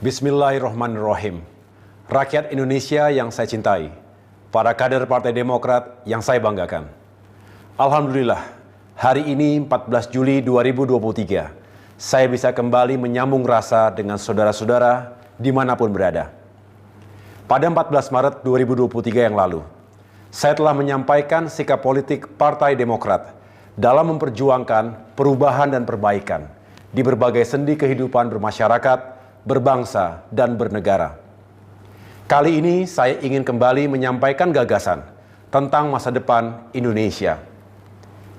Bismillahirrahmanirrahim. Rakyat Indonesia yang saya cintai, para kader Partai Demokrat yang saya banggakan. Alhamdulillah, hari ini 14 Juli 2023, saya bisa kembali menyambung rasa dengan saudara-saudara dimanapun berada. Pada 14 Maret 2023 yang lalu, saya telah menyampaikan sikap politik Partai Demokrat dalam memperjuangkan perubahan dan perbaikan di berbagai sendi kehidupan bermasyarakat, berbangsa, dan bernegara. Kali ini saya ingin kembali menyampaikan gagasan tentang masa depan Indonesia.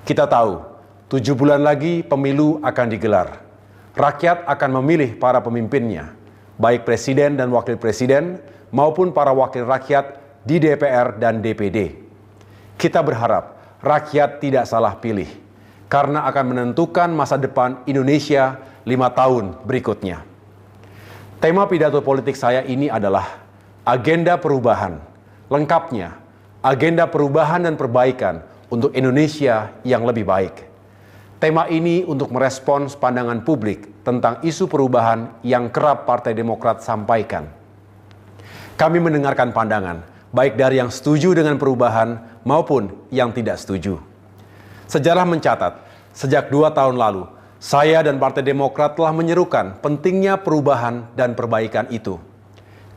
Kita tahu, 7 bulan lagi pemilu akan digelar. Rakyat akan memilih para pemimpinnya, baik presiden dan wakil presiden maupun para wakil rakyat di DPR dan DPD. Kita berharap rakyat tidak salah pilih, karena akan menentukan masa depan Indonesia 5 tahun berikutnya. Tema pidato politik saya ini adalah agenda perubahan. Lengkapnya, agenda perubahan dan perbaikan untuk Indonesia yang lebih baik. Tema ini untuk merespons pandangan publik tentang isu perubahan yang kerap Partai Demokrat sampaikan. Kami mendengarkan pandangan, baik dari yang setuju dengan perubahan maupun yang tidak setuju. Sejarah mencatat, sejak 2 tahun lalu, saya dan Partai Demokrat telah menyerukan pentingnya perubahan dan perbaikan itu.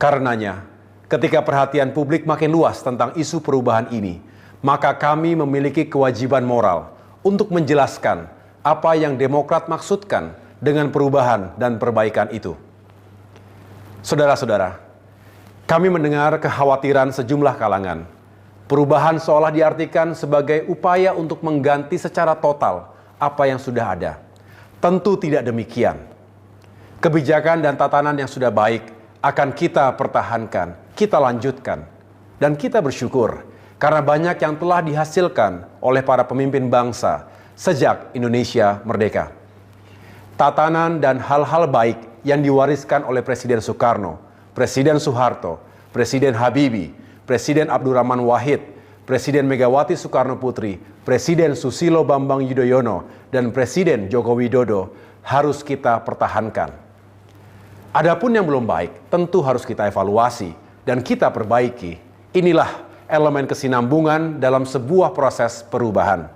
Karenanya, ketika perhatian publik makin luas tentang isu perubahan ini, maka kami memiliki kewajiban moral untuk menjelaskan apa yang Demokrat maksudkan dengan perubahan dan perbaikan itu. Saudara-saudara, kami mendengar kekhawatiran sejumlah kalangan. Perubahan seolah diartikan sebagai upaya untuk mengganti secara total apa yang sudah ada. Tentu tidak demikian. Kebijakan dan tatanan yang sudah baik akan kita pertahankan, kita lanjutkan, dan kita bersyukur karena banyak yang telah dihasilkan oleh para pemimpin bangsa sejak Indonesia merdeka. Tatanan dan hal-hal baik yang diwariskan oleh Presiden Soekarno, Presiden Soeharto, Presiden Habibie, Presiden Abdurrahman Wahid, Presiden Megawati Soekarno Putri, Presiden Susilo Bambang Yudhoyono, dan Presiden Joko Widodo harus kita pertahankan. Adapun yang belum baik tentu harus kita evaluasi dan kita perbaiki. Inilah elemen kesinambungan dalam sebuah proses perubahan.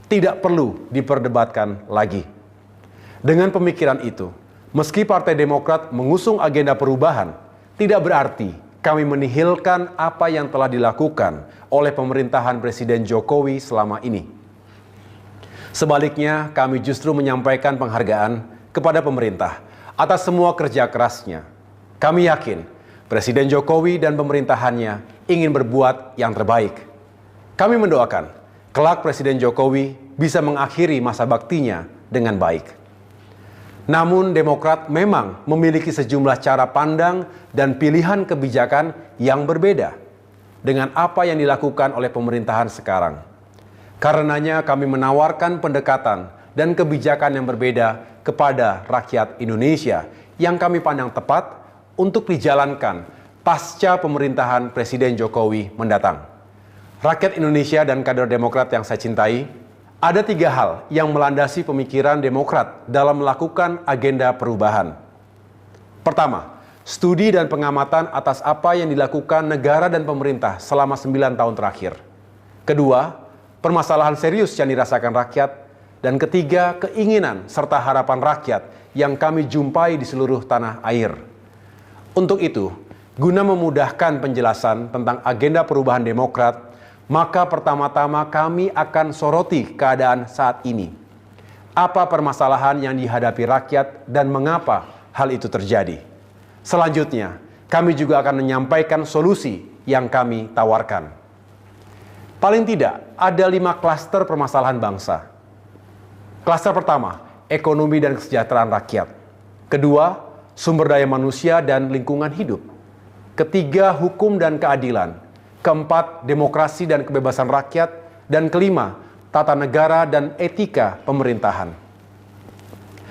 Tidak perlu diperdebatkan lagi. Dengan pemikiran itu, meski Partai Demokrat mengusung agenda perubahan, tidak berarti kami menihilkan apa yang telah dilakukan oleh pemerintahan Presiden Jokowi selama ini. Sebaliknya, kami justru menyampaikan penghargaan kepada pemerintah atas semua kerja kerasnya. Kami yakin Presiden Jokowi dan pemerintahannya ingin berbuat yang terbaik. Kami mendoakan kelak Presiden Jokowi bisa mengakhiri masa baktinya dengan baik. Namun Demokrat memang memiliki sejumlah cara pandang dan pilihan kebijakan yang berbeda dengan apa yang dilakukan oleh pemerintahan sekarang. Karenanya kami menawarkan pendekatan dan kebijakan yang berbeda kepada rakyat Indonesia yang kami pandang tepat untuk dijalankan pasca pemerintahan Presiden Jokowi mendatang. Rakyat Indonesia dan kader Demokrat yang saya cintai, ada 3 hal yang melandasi pemikiran Demokrat dalam melakukan agenda perubahan. Pertama, studi dan pengamatan atas apa yang dilakukan negara dan pemerintah selama 9 tahun terakhir. Kedua, permasalahan serius yang dirasakan rakyat. Dan ketiga, keinginan serta harapan rakyat yang kami jumpai di seluruh tanah air. Untuk itu, guna memudahkan penjelasan tentang agenda perubahan Demokrat, maka pertama-tama kami akan soroti keadaan saat ini. Apa permasalahan yang dihadapi rakyat dan mengapa hal itu terjadi? Selanjutnya, kami juga akan menyampaikan solusi yang kami tawarkan. Paling tidak, ada 5 klaster permasalahan bangsa. Klaster pertama, ekonomi dan kesejahteraan rakyat. Kedua, sumber daya manusia dan lingkungan hidup. Ketiga, hukum dan keadilan. Keempat, demokrasi dan kebebasan rakyat. Dan kelima, tata negara dan etika pemerintahan.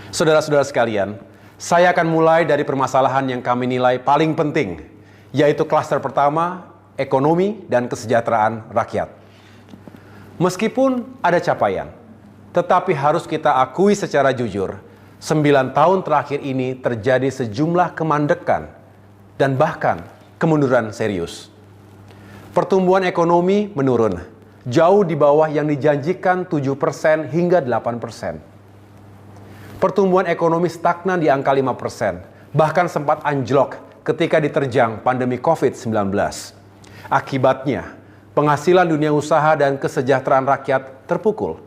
Saudara-saudara sekalian, saya akan mulai dari permasalahan yang kami nilai paling penting, yaitu klaster pertama, ekonomi dan kesejahteraan rakyat. Meskipun ada capaian, tetapi harus kita akui secara jujur, 9 tahun terakhir ini terjadi sejumlah kemandekan dan bahkan kemunduran serius. Pertumbuhan ekonomi menurun, jauh di bawah yang dijanjikan 7% hingga 8%. Pertumbuhan ekonomi stagnan di angka 5%, bahkan sempat anjlok ketika diterjang pandemi COVID-19. Akibatnya, penghasilan dunia usaha dan kesejahteraan rakyat terpukul.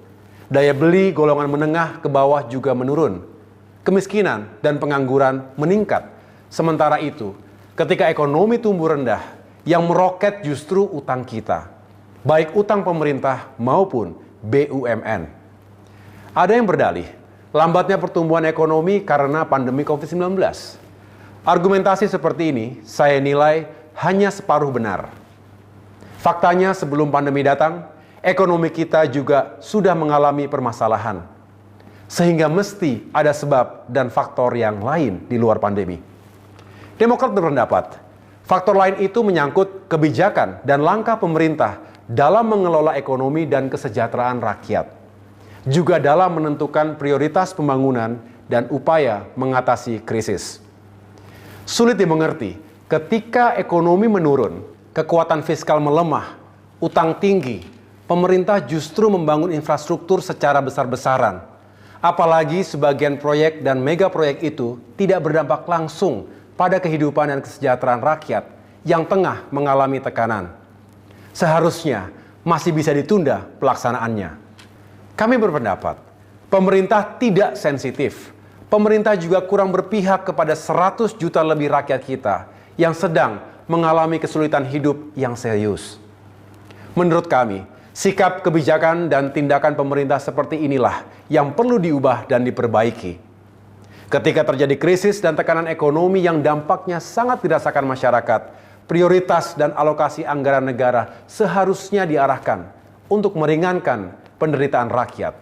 Daya beli golongan menengah ke bawah juga menurun. Kemiskinan dan pengangguran meningkat. Sementara itu, ketika ekonomi tumbuh rendah, yang meroket justru utang kita, baik utang pemerintah maupun BUMN. Ada yang berdalih, lambatnya pertumbuhan ekonomi karena pandemi COVID-19. Argumentasi seperti ini saya nilai hanya separuh benar. Faktanya sebelum pandemi datang, ekonomi kita juga sudah mengalami permasalahan. Sehingga mesti ada sebab dan faktor yang lain di luar pandemi. Demokrat berpendapat, faktor lain itu menyangkut kebijakan dan langkah pemerintah dalam mengelola ekonomi dan kesejahteraan rakyat. Juga dalam menentukan prioritas pembangunan dan upaya mengatasi krisis. Sulit dimengerti ketika ekonomi menurun, kekuatan fiskal melemah, utang tinggi, pemerintah justru membangun infrastruktur secara besar-besaran. Apalagi sebagian proyek dan mega proyek itu tidak berdampak langsung pada kehidupan dan kesejahteraan rakyat yang tengah mengalami tekanan. Seharusnya masih bisa ditunda pelaksanaannya. Kami berpendapat, pemerintah tidak sensitif. Pemerintah juga kurang berpihak kepada 100 juta lebih rakyat kita yang sedang mengalami kesulitan hidup yang serius. Menurut kami, sikap kebijakan dan tindakan pemerintah seperti inilah yang perlu diubah dan diperbaiki. Ketika terjadi krisis dan tekanan ekonomi yang dampaknya sangat dirasakan masyarakat, prioritas dan alokasi anggaran negara seharusnya diarahkan untuk meringankan penderitaan rakyat,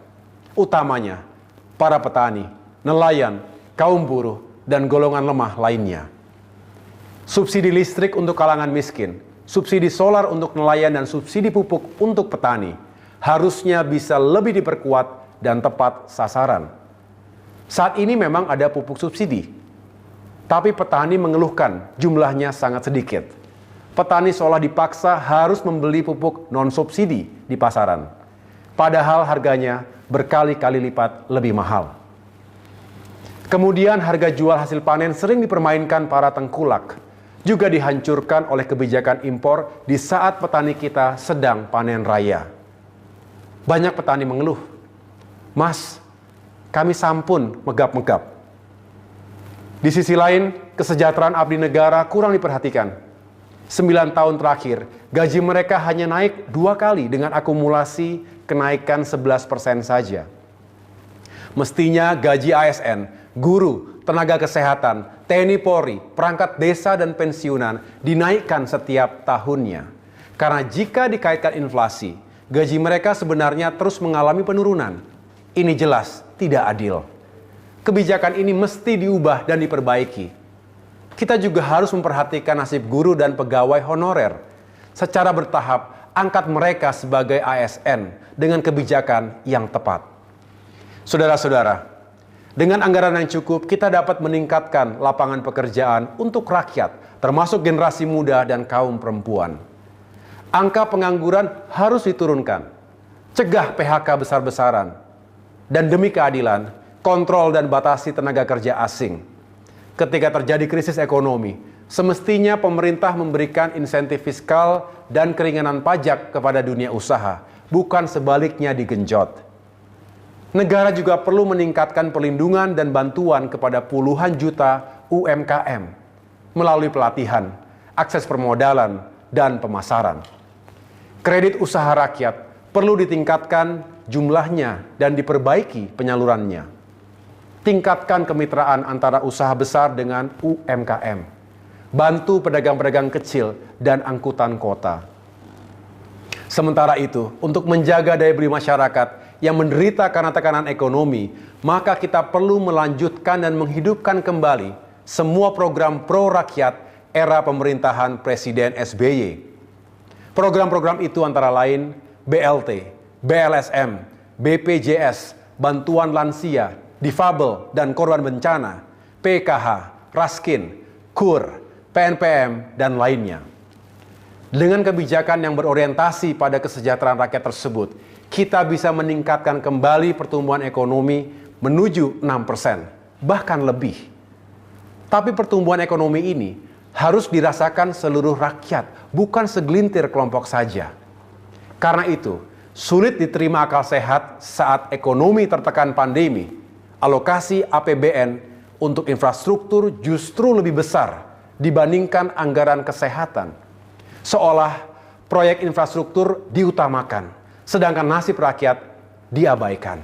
utamanya para petani, nelayan, kaum buruh, dan golongan lemah lainnya. Subsidi listrik untuk kalangan miskin, subsidi solar untuk nelayan, dan subsidi pupuk untuk petani harusnya bisa lebih diperkuat dan tepat sasaran. Saat ini memang ada pupuk subsidi, tapi petani mengeluhkan jumlahnya sangat sedikit. Petani seolah dipaksa harus membeli pupuk non-subsidi di pasaran, padahal harganya berkali-kali lipat lebih mahal. Kemudian harga jual hasil panen sering dipermainkan para tengkulak, juga dihancurkan oleh kebijakan impor di saat petani kita sedang panen raya. Banyak petani mengeluh, "Mas, kami sampun megap-megap." Di sisi lain, kesejahteraan abdi negara kurang diperhatikan. 9 tahun terakhir, gaji mereka hanya naik 2 kali dengan akumulasi kenaikan 11% saja. Mestinya gaji ASN, guru, tenaga kesehatan, TNI Polri, perangkat desa dan pensiunan dinaikkan setiap tahunnya. Karena jika dikaitkan inflasi, gaji mereka sebenarnya terus mengalami penurunan. Ini jelas tidak adil. Kebijakan ini mesti diubah dan diperbaiki. Kita juga harus memperhatikan nasib guru dan pegawai honorer. Secara bertahap, angkat mereka sebagai ASN dengan kebijakan yang tepat. Saudara-saudara, dengan anggaran yang cukup, kita dapat meningkatkan lapangan pekerjaan untuk rakyat, termasuk generasi muda dan kaum perempuan. Angka pengangguran harus diturunkan, cegah PHK besar-besaran, dan demi keadilan, kontrol dan batasi tenaga kerja asing. Ketika terjadi krisis ekonomi, semestinya pemerintah memberikan insentif fiskal dan keringanan pajak kepada dunia usaha, bukan sebaliknya digenjot. Negara juga perlu meningkatkan perlindungan dan bantuan kepada puluhan juta UMKM melalui pelatihan, akses permodalan, dan pemasaran. Kredit usaha rakyat perlu ditingkatkan jumlahnya dan diperbaiki penyalurannya. Tingkatkan kemitraan antara usaha besar dengan UMKM. Bantu pedagang-pedagang kecil dan angkutan kota. Sementara itu, untuk menjaga daya beli masyarakat yang menderita karena tekanan ekonomi, maka kita perlu melanjutkan dan menghidupkan kembali semua program pro-rakyat era pemerintahan Presiden SBY. Program-program itu antara lain BLT, BLSM, BPJS, bantuan lansia, difabel, dan korban bencana, PKH, Raskin, KUR, PNPM, dan lainnya. Dengan kebijakan yang berorientasi pada kesejahteraan rakyat tersebut, kita bisa meningkatkan kembali pertumbuhan ekonomi menuju 6%, bahkan lebih. Tapi pertumbuhan ekonomi ini harus dirasakan seluruh rakyat, bukan segelintir kelompok saja. Karena itu, sulit diterima akal sehat saat ekonomi tertekan pandemi, alokasi APBN untuk infrastruktur justru lebih besar dibandingkan anggaran kesehatan. Seolah proyek infrastruktur diutamakan, sedangkan nasib rakyat diabaikan.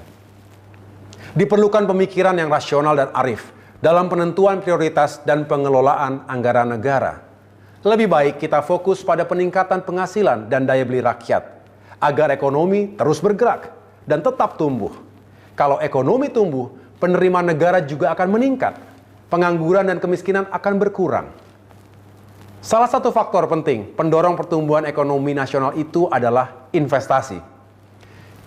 Diperlukan pemikiran yang rasional dan arif dalam penentuan prioritas dan pengelolaan anggaran negara. Lebih baik kita fokus pada peningkatan penghasilan dan daya beli rakyat, agar ekonomi terus bergerak dan tetap tumbuh. Kalau ekonomi tumbuh, penerimaan negara juga akan meningkat, pengangguran dan kemiskinan akan berkurang. Salah satu faktor penting pendorong pertumbuhan ekonomi nasional itu adalah investasi.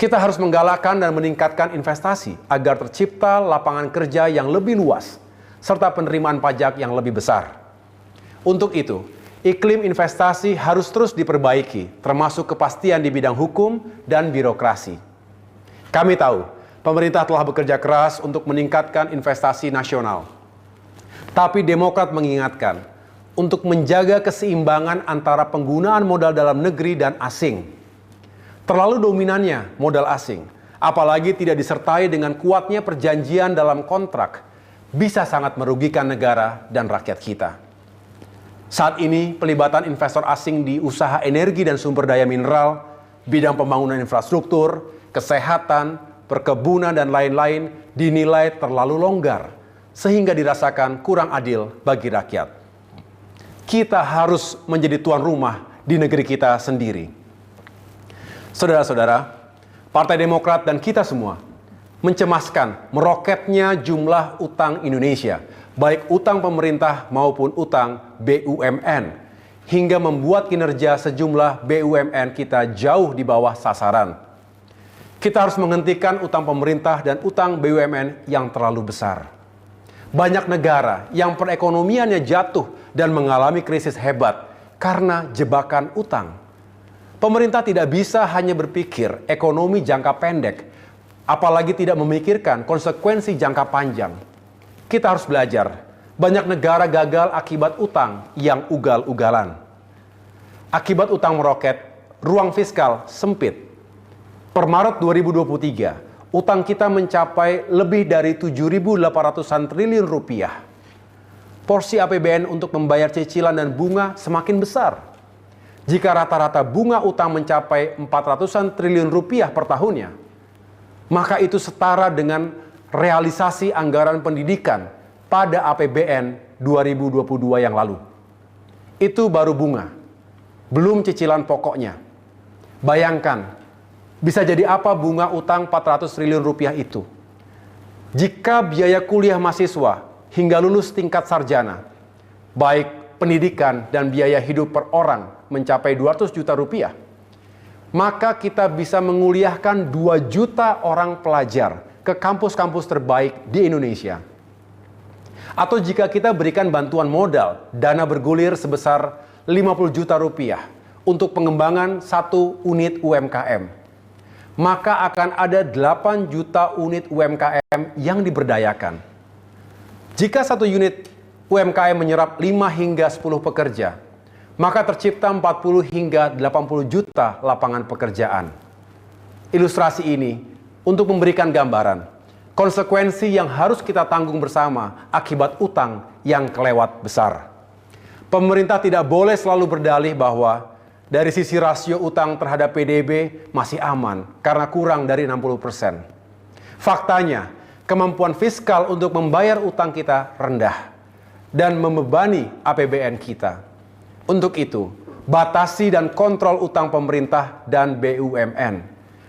Kita harus menggalakkan dan meningkatkan investasi agar tercipta lapangan kerja yang lebih luas, serta penerimaan pajak yang lebih besar. Untuk itu, iklim investasi harus terus diperbaiki, termasuk kepastian di bidang hukum dan birokrasi. Kami tahu, pemerintah telah bekerja keras untuk meningkatkan investasi nasional. Tapi Demokrat mengingatkan, untuk menjaga keseimbangan antara penggunaan modal dalam negeri dan asing. Terlalu dominannya modal asing, apalagi tidak disertai dengan kuatnya perjanjian dalam kontrak, bisa sangat merugikan negara dan rakyat kita. Saat ini, pelibatan investor asing di usaha energi dan sumber daya mineral, bidang pembangunan infrastruktur, kesehatan, perkebunan, dan lain-lain dinilai terlalu longgar, sehingga dirasakan kurang adil bagi rakyat. Kita harus menjadi tuan rumah di negeri kita sendiri. Saudara-saudara, Partai Demokrat dan kita semua mencemaskan meroketnya jumlah utang Indonesia, baik utang pemerintah maupun utang BUMN, hingga membuat kinerja sejumlah BUMN kita jauh di bawah sasaran. Kita harus menghentikan utang pemerintah dan utang BUMN yang terlalu besar. Banyak negara yang perekonomiannya jatuh dan mengalami krisis hebat karena jebakan utang. Pemerintah tidak bisa hanya berpikir ekonomi jangka pendek, apalagi tidak memikirkan konsekuensi jangka panjang. Kita harus belajar, banyak negara gagal akibat utang yang ugal-ugalan. Akibat utang meroket, ruang fiskal sempit. Per Maret 2023, utang kita mencapai lebih dari 7.800-an triliun rupiah. Porsi APBN untuk membayar cicilan dan bunga semakin besar. Jika rata-rata bunga utang mencapai 400-an triliun rupiah per tahunnya, maka itu setara dengan realisasi anggaran pendidikan pada APBN 2022 yang lalu. Itu baru bunga, belum cicilan pokoknya. Bayangkan, bisa jadi apa bunga utang 400 triliun rupiah itu? Jika biaya kuliah mahasiswa hingga lulus tingkat sarjana, baik pendidikan dan biaya hidup per orang mencapai 200 juta rupiah, maka kita bisa menguliahkan 2 juta orang pelajar ke kampus-kampus terbaik di Indonesia. Atau jika kita berikan bantuan modal, dana bergulir sebesar 50 juta rupiah untuk pengembangan 1 unit UMKM, maka akan ada 8 juta unit UMKM yang diberdayakan. Jika 1 unit UMKM menyerap 5 hingga 10 pekerja, maka tercipta 40 hingga 80 juta lapangan pekerjaan. Ilustrasi ini untuk memberikan gambaran konsekuensi yang harus kita tanggung bersama akibat utang yang kelewat besar. Pemerintah tidak boleh selalu berdalih bahwa dari sisi rasio utang terhadap PDB masih aman karena kurang dari 60%. Faktanya, kemampuan fiskal untuk membayar utang kita rendah dan membebani APBN kita. Untuk itu, batasi dan kontrol utang pemerintah dan BUMN.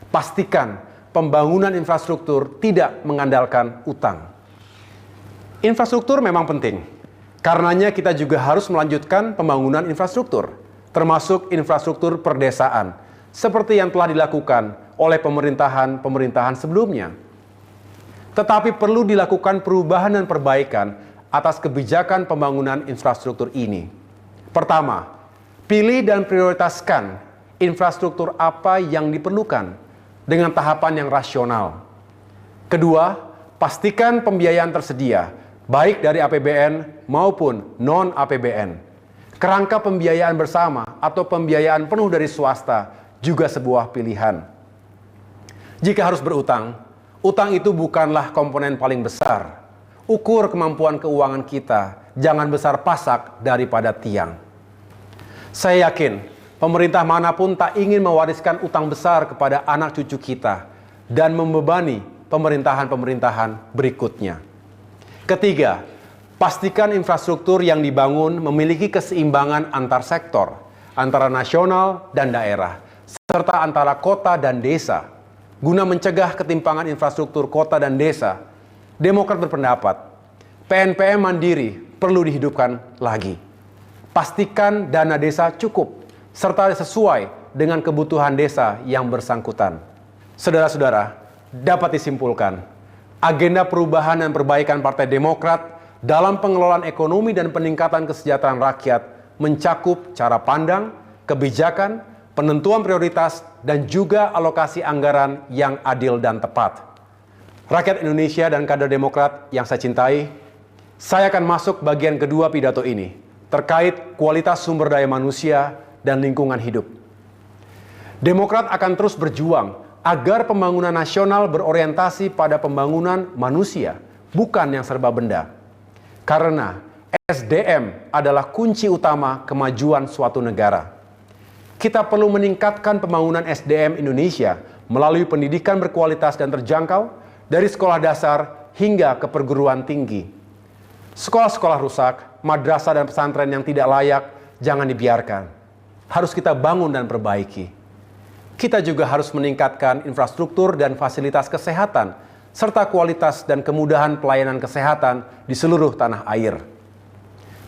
Pastikan pembangunan infrastruktur tidak mengandalkan utang. Infrastruktur memang penting. Karenanya kita juga harus melanjutkan pembangunan infrastruktur, termasuk infrastruktur perdesaan, seperti yang telah dilakukan oleh pemerintahan-pemerintahan sebelumnya. Tetapi perlu dilakukan perubahan dan perbaikan atas kebijakan pembangunan infrastruktur ini. Pertama, pilih dan prioritaskan infrastruktur apa yang diperlukan dengan tahapan yang rasional. Kedua, pastikan pembiayaan tersedia, baik dari APBN maupun non-APBN. Kerangka pembiayaan bersama atau pembiayaan penuh dari swasta juga sebuah pilihan. Jika harus berutang, utang itu bukanlah komponen paling besar. Ukur kemampuan keuangan kita, jangan besar pasak daripada tiang. Saya yakin pemerintah manapun tak ingin mewariskan utang besar kepada anak cucu kita dan membebani pemerintahan-pemerintahan berikutnya. Ketiga, pastikan infrastruktur yang dibangun memiliki keseimbangan antar sektor, antara nasional dan daerah, serta antara kota dan desa. Guna mencegah ketimpangan infrastruktur kota dan desa, Demokrat berpendapat PNPM mandiri perlu dihidupkan lagi. Pastikan dana desa cukup, serta sesuai dengan kebutuhan desa yang bersangkutan. Saudara-saudara, dapat disimpulkan, agenda perubahan dan perbaikan Partai Demokrat dalam pengelolaan ekonomi dan peningkatan kesejahteraan rakyat mencakup cara pandang, kebijakan, penentuan prioritas, dan juga alokasi anggaran yang adil dan tepat. Rakyat Indonesia dan kader Demokrat yang saya cintai, saya akan masuk bagian kedua pidato ini, terkait kualitas sumber daya manusia dan lingkungan hidup. Demokrat akan terus berjuang agar pembangunan nasional berorientasi pada pembangunan manusia, bukan yang serba benda. Karena SDM adalah kunci utama kemajuan suatu negara. Kita perlu meningkatkan pembangunan SDM Indonesia melalui pendidikan berkualitas dan terjangkau dari sekolah dasar hingga ke perguruan tinggi. Sekolah-sekolah rusak, madrasah dan pesantren yang tidak layak, jangan dibiarkan. Harus kita bangun dan perbaiki. Kita juga harus meningkatkan infrastruktur dan fasilitas kesehatan, serta kualitas dan kemudahan pelayanan kesehatan di seluruh tanah air.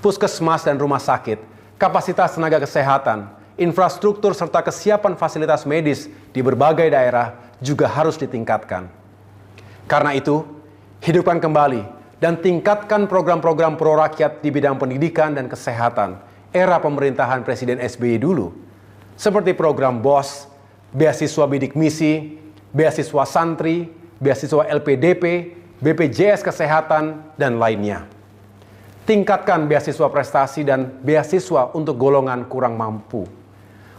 Puskesmas dan rumah sakit, kapasitas tenaga kesehatan, infrastruktur serta kesiapan fasilitas medis di berbagai daerah juga harus ditingkatkan. Karena itu, hidupkan kembali dan tingkatkan program-program pro rakyat di bidang pendidikan dan kesehatan era pemerintahan Presiden SBY dulu, seperti program BOS, beasiswa bidik misi, beasiswa santri, beasiswa LPDP, BPJS Kesehatan, dan lainnya. Tingkatkan beasiswa prestasi dan beasiswa untuk golongan kurang mampu.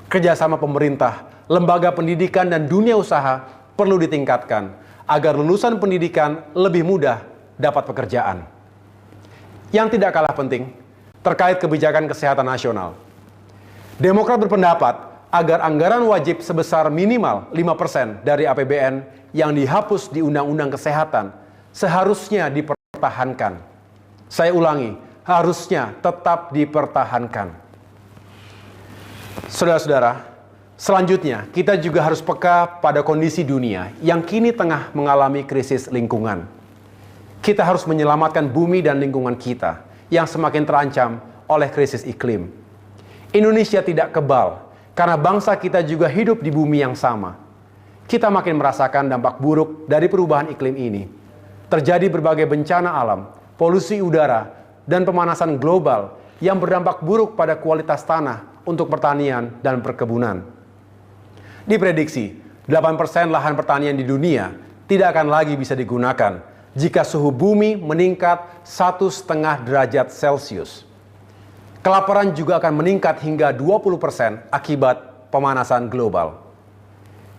Kerjasama pemerintah, lembaga pendidikan, dan dunia usaha perlu ditingkatkan agar lulusan pendidikan lebih mudah dapat pekerjaan. Yang tidak kalah penting, terkait kebijakan kesehatan nasional. Demokrat berpendapat agar anggaran wajib sebesar minimal 5% dari APBN yang dihapus di Undang-Undang Kesehatan seharusnya dipertahankan. Saya ulangi, harusnya tetap dipertahankan. Saudara-saudara, selanjutnya, kita juga harus peka pada kondisi dunia yang kini tengah mengalami krisis lingkungan. Kita harus menyelamatkan bumi dan lingkungan kita yang semakin terancam oleh krisis iklim. Indonesia tidak kebal karena bangsa kita juga hidup di bumi yang sama. Kita makin merasakan dampak buruk dari perubahan iklim ini. Terjadi berbagai bencana alam, polusi udara, dan pemanasan global yang berdampak buruk pada kualitas tanah untuk pertanian dan perkebunan. Diprediksi, 8% lahan pertanian di dunia tidak akan lagi bisa digunakan jika suhu bumi meningkat 1,5 derajat Celcius. Kelaparan juga akan meningkat hingga 20% akibat pemanasan global.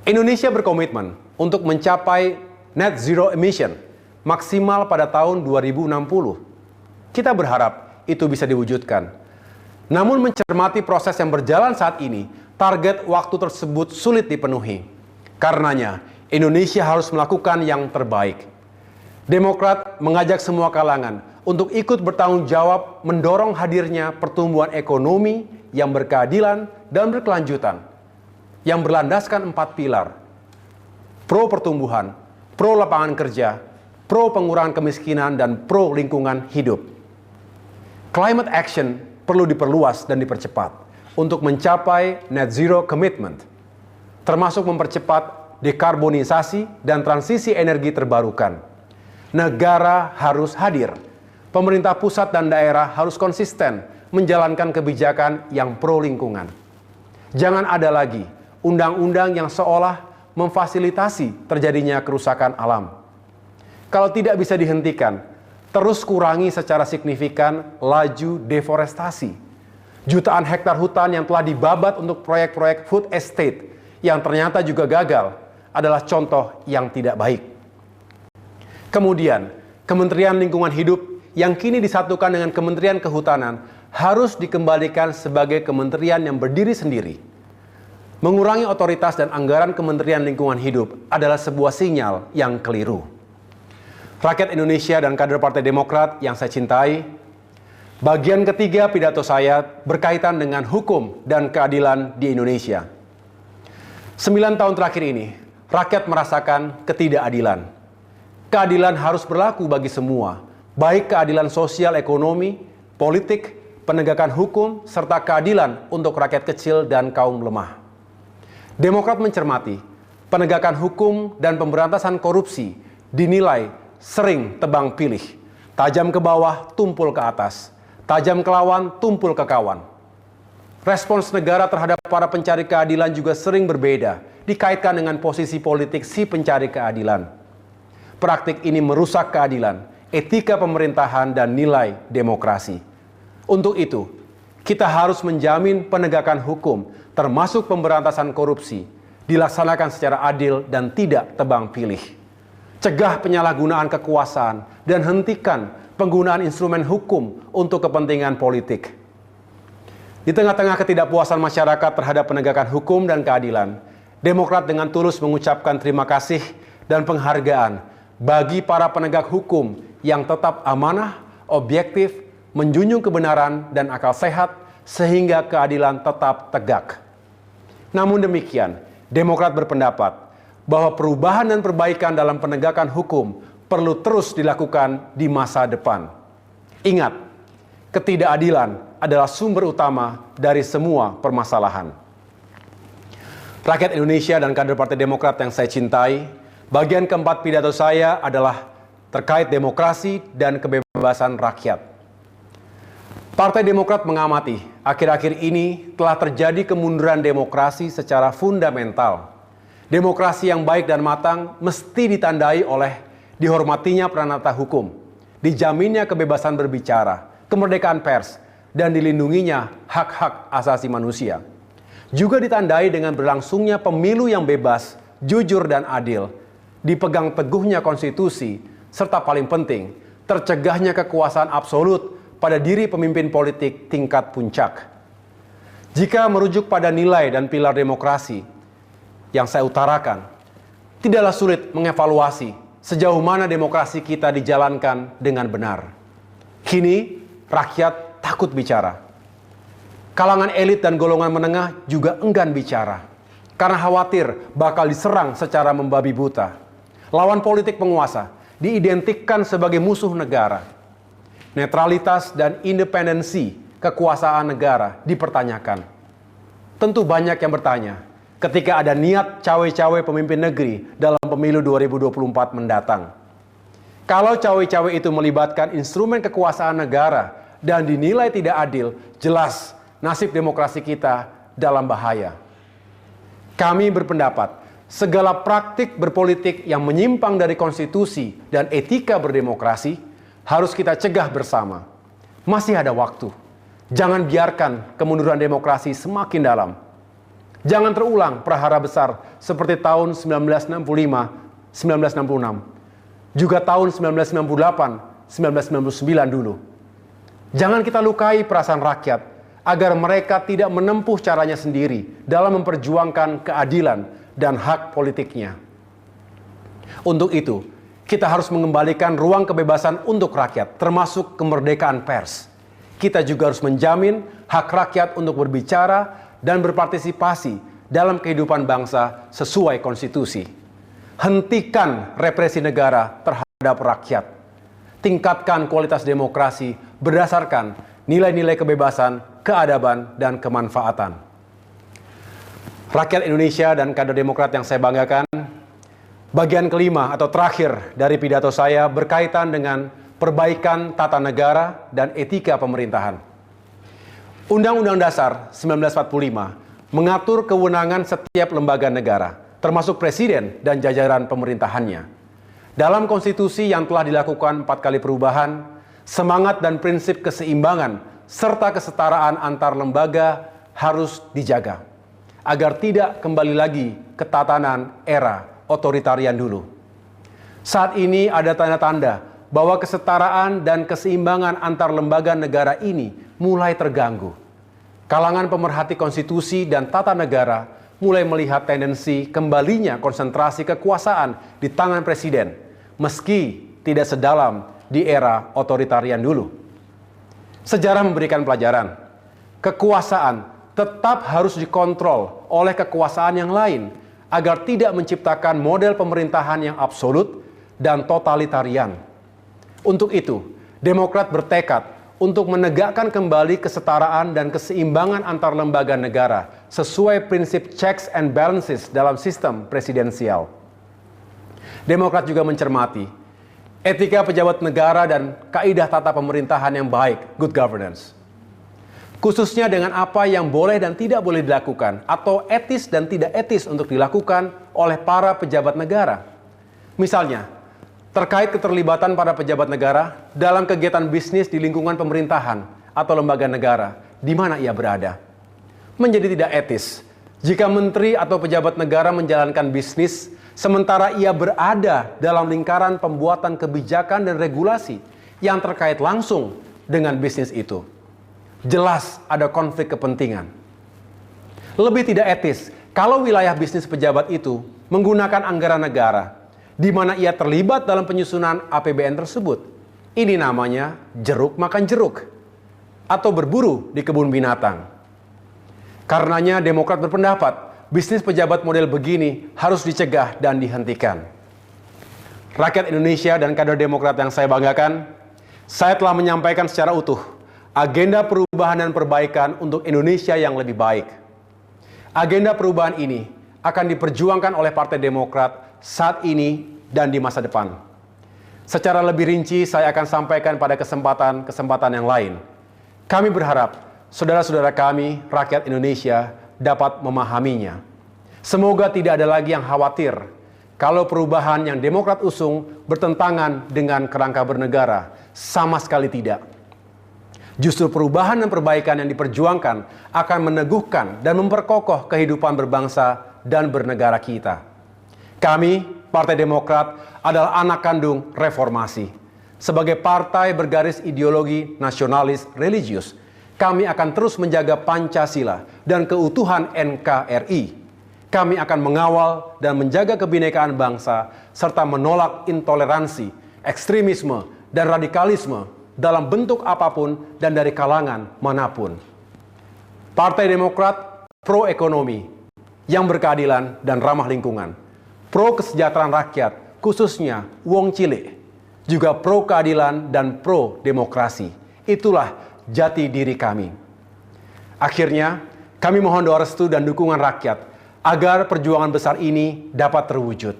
Indonesia berkomitmen untuk mencapai net zero emission maksimal pada tahun 2060. Kita berharap itu bisa diwujudkan. Namun mencermati proses yang berjalan saat ini, target waktu tersebut sulit dipenuhi. Karenanya, Indonesia harus melakukan yang terbaik. Demokrat mengajak semua kalangan untuk ikut bertanggung jawab mendorong hadirnya pertumbuhan ekonomi yang berkeadilan dan berkelanjutan, yang berlandaskan 4 pilar: pro pertumbuhan, pro lapangan kerja, pro pengurangan kemiskinan, dan pro lingkungan hidup. Climate action perlu diperluas dan dipercepat untuk mencapai net zero commitment, termasuk mempercepat dekarbonisasi dan transisi energi terbarukan. Negara harus hadir. Pemerintah pusat dan daerah harus konsisten menjalankan kebijakan yang pro lingkungan. Jangan ada lagi undang-undang yang seolah memfasilitasi terjadinya kerusakan alam. Kalau tidak bisa dihentikan, terus kurangi secara signifikan laju deforestasi. Jutaan hektar hutan yang telah dibabat untuk proyek-proyek food estate yang ternyata juga gagal adalah contoh yang tidak baik. Kemudian, Kementerian Lingkungan Hidup yang kini disatukan dengan Kementerian Kehutanan harus dikembalikan sebagai kementerian yang berdiri sendiri. Mengurangi otoritas dan anggaran Kementerian Lingkungan Hidup adalah sebuah sinyal yang keliru. Rakyat Indonesia dan kader Partai Demokrat yang saya cintai, bagian ketiga pidato saya berkaitan dengan hukum dan keadilan di Indonesia. 9 tahun terakhir ini, rakyat merasakan ketidakadilan. Keadilan harus berlaku bagi semua, baik keadilan sosial ekonomi, politik, penegakan hukum, serta keadilan untuk rakyat kecil dan kaum lemah. Demokrat mencermati, penegakan hukum dan pemberantasan korupsi dinilai sering tebang pilih, tajam ke bawah, tumpul ke atas, tajam ke lawan, tumpul ke kawan. Respons negara terhadap para pencari keadilan juga sering berbeda, dikaitkan dengan posisi politik si pencari keadilan. Praktik ini merusak keadilan, etika pemerintahan, dan nilai demokrasi. Untuk itu, kita harus menjamin penegakan hukum, termasuk pemberantasan korupsi, dilaksanakan secara adil dan tidak tebang pilih. Cegah penyalahgunaan kekuasaan dan hentikan penggunaan instrumen hukum untuk kepentingan politik. Di tengah-tengah ketidakpuasan masyarakat terhadap penegakan hukum dan keadilan, Demokrat dengan tulus mengucapkan terima kasih dan penghargaan bagi para penegak hukum yang tetap amanah, objektif, menjunjung kebenaran dan akal sehat sehingga keadilan tetap tegak. Namun demikian, Demokrat berpendapat bahwa perubahan dan perbaikan dalam penegakan hukum perlu terus dilakukan di masa depan. Ingat, ketidakadilan adalah sumber utama dari semua permasalahan. Rakyat Indonesia dan kader Partai Demokrat yang saya cintai, bagian keempat pidato saya adalah terkait demokrasi dan kebebasan rakyat. Partai Demokrat mengamati, akhir-akhir ini telah terjadi kemunduran demokrasi secara fundamental. Demokrasi yang baik dan matang mesti ditandai oleh dihormatinya pranata hukum, dijaminnya kebebasan berbicara, kemerdekaan pers, dan dilindunginya hak-hak asasi manusia. Juga ditandai dengan berlangsungnya pemilu yang bebas, jujur, dan adil, dipegang teguhnya konstitusi, serta paling penting, tercegahnya kekuasaan absolut pada diri pemimpin politik tingkat puncak. Jika merujuk pada nilai dan pilar demokrasi yang saya utarakan, tidaklah sulit mengevaluasi sejauh mana demokrasi kita dijalankan dengan benar. Kini, rakyat takut bicara. Kalangan elit dan golongan menengah juga enggan bicara, karena khawatir bakal diserang secara membabi buta. Lawan politik penguasa diidentikan sebagai musuh negara. Netralitas dan independensi kekuasaan negara dipertanyakan. Tentu banyak yang bertanya, ketika ada niat cawe-cawe pemimpin negeri dalam pemilu 2024 mendatang. Kalau cawe-cawe itu melibatkan instrumen kekuasaan negara dan dinilai tidak adil, jelas nasib demokrasi kita dalam bahaya. Kami berpendapat, segala praktik berpolitik yang menyimpang dari konstitusi dan etika berdemokrasi harus kita cegah bersama. Masih ada waktu. Jangan biarkan kemunduran demokrasi semakin dalam. Jangan terulang prahara besar seperti tahun 1965, 1966, juga tahun 1998, 1999 dulu. Jangan kita lukai perasaan rakyat agar mereka tidak menempuh caranya sendiri dalam memperjuangkan keadilan dan hak politiknya. Untuk itu, kita harus mengembalikan ruang kebebasan untuk rakyat, termasuk kemerdekaan pers. Kita juga harus menjamin hak rakyat untuk berbicara dan berpartisipasi dalam kehidupan bangsa sesuai konstitusi. Hentikan represi negara terhadap rakyat. Tingkatkan kualitas demokrasi berdasarkan nilai-nilai kebebasan, keadaban, dan kemanfaatan. Rakyat Indonesia dan kader Demokrat yang saya banggakan, Bagian kelima atau terakhir dari pidato saya berkaitan dengan perbaikan tata negara dan etika pemerintahan. Undang-Undang Dasar 1945 mengatur kewenangan setiap lembaga negara, termasuk presiden dan jajaran pemerintahannya. Dalam konstitusi yang telah dilakukan 4 kali perubahan, semangat dan prinsip keseimbangan serta kesetaraan antar lembaga harus dijaga, agar tidak kembali lagi ke tatanan era otoritarian dulu. Saat ini ada tanda-tanda bahwa kesetaraan dan keseimbangan antar lembaga negara ini mulai terganggu. Kalangan pemerhati konstitusi dan tata negara mulai melihat tendensi kembalinya konsentrasi kekuasaan di tangan presiden, meski tidak sedalam di era otoritarian dulu. Sejarah memberikan pelajaran, kekuasaan tetap harus dikontrol oleh kekuasaan yang lain agar tidak menciptakan model pemerintahan yang absolut dan totalitarian. Untuk itu, Demokrat bertekad untuk menegakkan kembali kesetaraan dan keseimbangan antar lembaga negara sesuai prinsip checks and balances dalam sistem presidensial. Demokrat juga mencermati etika pejabat negara dan kaidah tata pemerintahan yang baik, good governance. Khususnya dengan apa yang boleh dan tidak boleh dilakukan atau etis dan tidak etis untuk dilakukan oleh para pejabat negara. Misalnya, terkait keterlibatan para pejabat negara dalam kegiatan bisnis di lingkungan pemerintahan atau lembaga negara di mana ia berada. Menjadi tidak etis jika menteri atau pejabat negara menjalankan bisnis sementara ia berada dalam lingkaran pembuatan kebijakan dan regulasi yang terkait langsung dengan bisnis itu. Jelas ada konflik kepentingan. Lebih tidak etis kalau wilayah bisnis pejabat itu menggunakan anggaran negara di mana ia terlibat dalam penyusunan APBN tersebut. Ini namanya jeruk makan jeruk atau berburu di kebun binatang. Karenanya Demokrat berpendapat bisnis pejabat model begini harus dicegah dan dihentikan. Rakyat Indonesia dan kader Demokrat yang saya banggakan, saya telah menyampaikan secara utuh agenda perubahan dan perbaikan untuk Indonesia yang lebih baik. Agenda perubahan ini akan diperjuangkan oleh Partai Demokrat saat ini dan di masa depan. Secara lebih rinci saya akan sampaikan pada kesempatan yang lain. Kami berharap saudara-saudara kami, rakyat Indonesia, dapat memahaminya. Semoga tidak ada lagi yang khawatir kalau perubahan yang Demokrat usung bertentangan dengan kerangka bernegara. Sama sekali tidak. Justru perubahan dan perbaikan yang diperjuangkan akan meneguhkan dan memperkokoh kehidupan berbangsa dan bernegara kita. Kami, Partai Demokrat, adalah anak kandung reformasi. Sebagai partai bergaris ideologi nasionalis religius, kami akan terus menjaga Pancasila dan keutuhan NKRI. Kami akan mengawal dan menjaga kebinekaan bangsa, serta menolak intoleransi, ekstremisme, dan radikalisme dalam bentuk apapun dan dari kalangan manapun. Partai Demokrat pro ekonomi yang berkeadilan dan ramah lingkungan, pro kesejahteraan rakyat, khususnya wong cilik, juga pro keadilan dan pro demokrasi. Itulah jati diri kami. Akhirnya, kami mohon doa restu dan dukungan rakyat agar perjuangan besar ini dapat terwujud.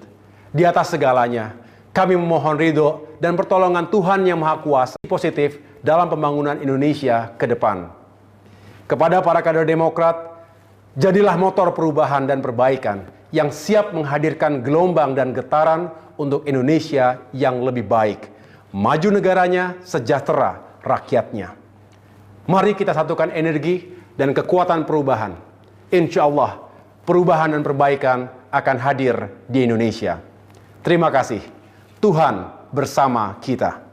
Di atas segalanya, kami memohon ridho dan pertolongan Tuhan Yang Maha Kuasa positif dalam pembangunan Indonesia ke depan. Kepada para kader Demokrat, jadilah motor perubahan dan perbaikan yang siap menghadirkan gelombang dan getaran untuk Indonesia yang lebih baik. Maju negaranya, sejahtera rakyatnya. Mari kita satukan energi dan kekuatan perubahan. Insya Allah, perubahan dan perbaikan akan hadir di Indonesia. Terima kasih. Tuhan bersama kita.